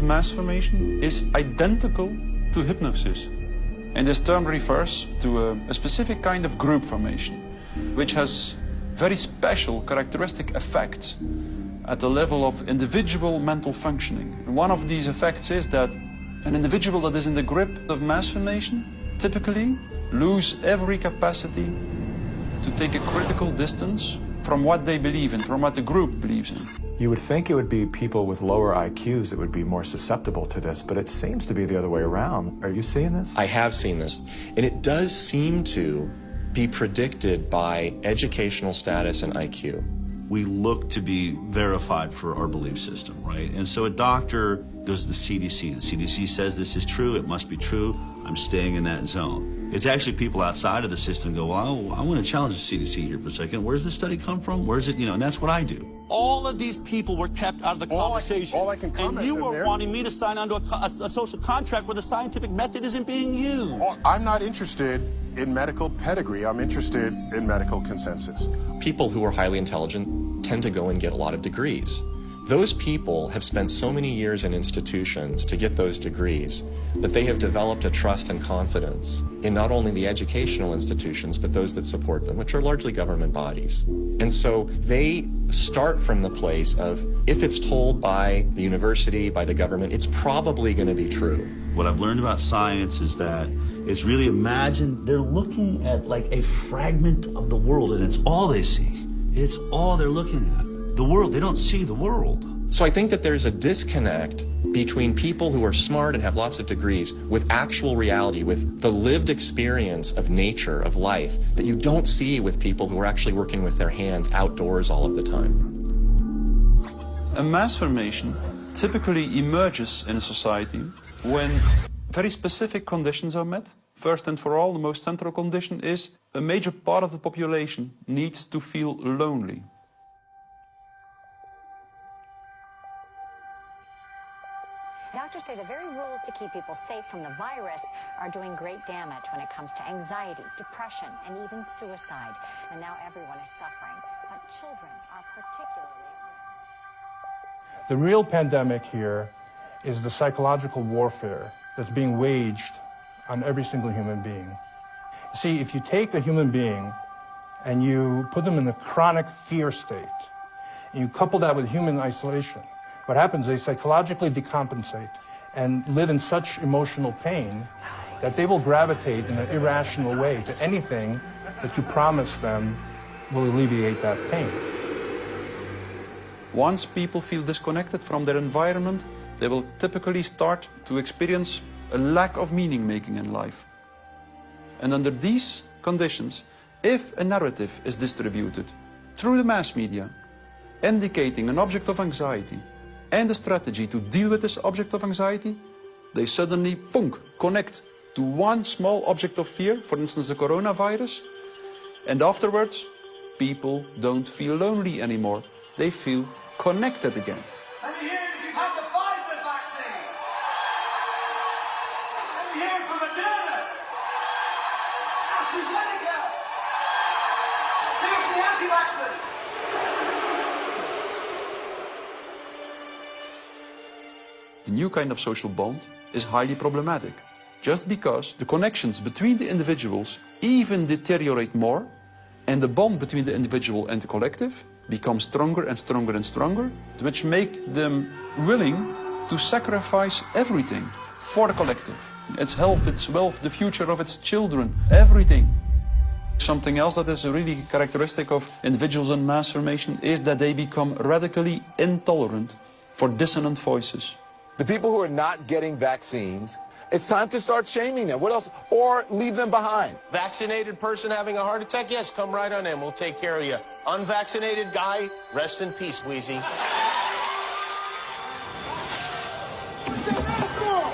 Mass formation is identical to hypnosis. And this term refers to a specific kind of group formation, which has very special characteristic effects at the level of individual mental functioning. And one of these effects is that an individual that is in the grip of mass formation typically lose every capacity to take a critical distance from what they believe in, from what the group believes in. You would think it would be people with lower IQs that would be more susceptible to this, but it seems to be the other way around. Are you seeing this? I have seen this, and it does seem to be predicted by educational status and IQ. We look to be verified for our belief system, right? And so a doctor goes to the CDC. The CDC says this is true, it must be true, I'm staying in that zone. It's actually people outside of the system go, well, I want to challenge the CDC here for a second. Where's this study come from? Where's it, and that's what I do. All of these people were kept out of the conversation. All I can comment and you were there, wanting me to sign onto a social contract where the scientific method isn't being used. I'm not interested in medical pedigree. I'm interested in medical consensus. People who are highly intelligent tend to go and get a lot of degrees. Those people have spent so many years in institutions to get those degrees that they have developed a trust and confidence in not only the educational institutions, but those that support them, which are largely government bodies. And so they start from the place of, if it's told by the university, by the government, it's probably going to be true. What I've learned about science is that it's really, imagine they're looking at like a fragment of the world, and it's all they see. It's all they're looking at. The world, they don't see the world. So I think that there's a disconnect between people who are smart and have lots of degrees with actual reality, with the lived experience of nature, of life, that you don't see with people who are actually working with their hands outdoors all of the time. A mass formation typically emerges in a society when very specific conditions are met. First and for all, the most central condition is a major part of the population needs to feel lonely. Doctors say the very rules to keep people safe from the virus are doing great damage when it comes to anxiety, depression, and even suicide. And now everyone is suffering, but children are particularly at risk. The real pandemic here is the psychological warfare that's being waged on every single human being. See, if you take a human being and you put them in a chronic fear state, and you couple that with human isolation, what happens is they psychologically decompensate and live in such emotional pain that they will gravitate in an irrational way to anything that you promise them will alleviate that pain. Once people feel disconnected from their environment, they will typically start to experience a lack of meaning-making in life. And under these conditions, if a narrative is distributed through the mass media, indicating an object of anxiety, and a strategy to deal with this object of anxiety, they suddenly, punk, connect to one small object of fear, for instance the coronavirus, and afterwards people don't feel lonely anymore, they feel connected again. Let me hear it if you've had the Pfizer vaccine. Let me hear it from Moderna, AstraZeneca. Sing it from the anti-vaxxers. The new kind of social bond is highly problematic, just because the connections between the individuals even deteriorate more, and the bond between the individual and the collective becomes stronger and stronger and stronger, which make them willing to sacrifice everything for the collective. Its health, its wealth, the future of its children, everything. Something else that is really characteristic of individuals in mass formation is that they become radically intolerant for dissonant voices. The people who are not getting vaccines, it's time to start shaming them. What else? Or leave them behind. Vaccinated person having a heart attack? Yes, come right on in. We'll take care of you. Unvaccinated guy, rest in peace, Wheezy. Put your mask on!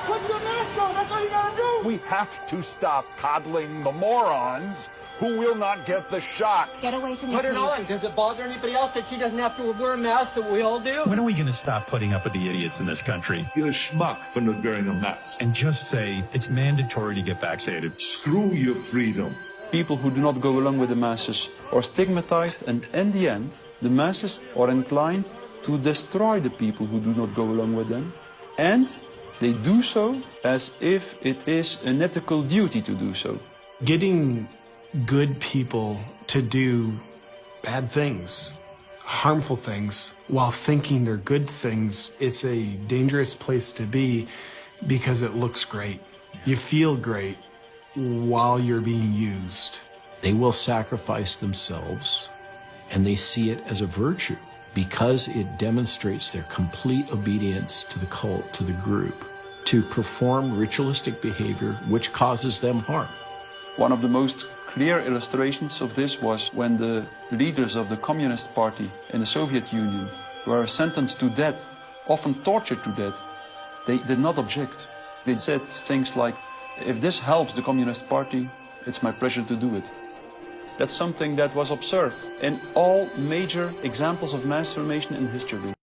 Put your mask on! That's all you gotta do! We have to stop coddling the morons who will not get the shot. Get away from Put it on. Does it bother anybody else that she doesn't have to wear a mask that we all do? When are we going to stop putting up with the idiots in this country? You're a schmuck for not wearing a mask. And just say it's mandatory to get vaccinated. Screw your freedom. People who do not go along with the masses are stigmatized, and in the end, the masses are inclined to destroy the people who do not go along with them, and they do so as if it is an ethical duty to do so. Getting good people to do bad things, harmful things, while thinking they're good things, it's a dangerous place to be because it looks great. You feel great while you're being used. They will sacrifice themselves, and they see it as a virtue because it demonstrates their complete obedience to the cult, to the group, to perform ritualistic behavior which causes them harm. One of the most clear illustrations of this was when the leaders of the Communist Party in the Soviet Union were sentenced to death, often tortured to death. They did not object. They said things like, if this helps the Communist Party, it's my pleasure to do it. That's something that was observed in all major examples of mass formation in history.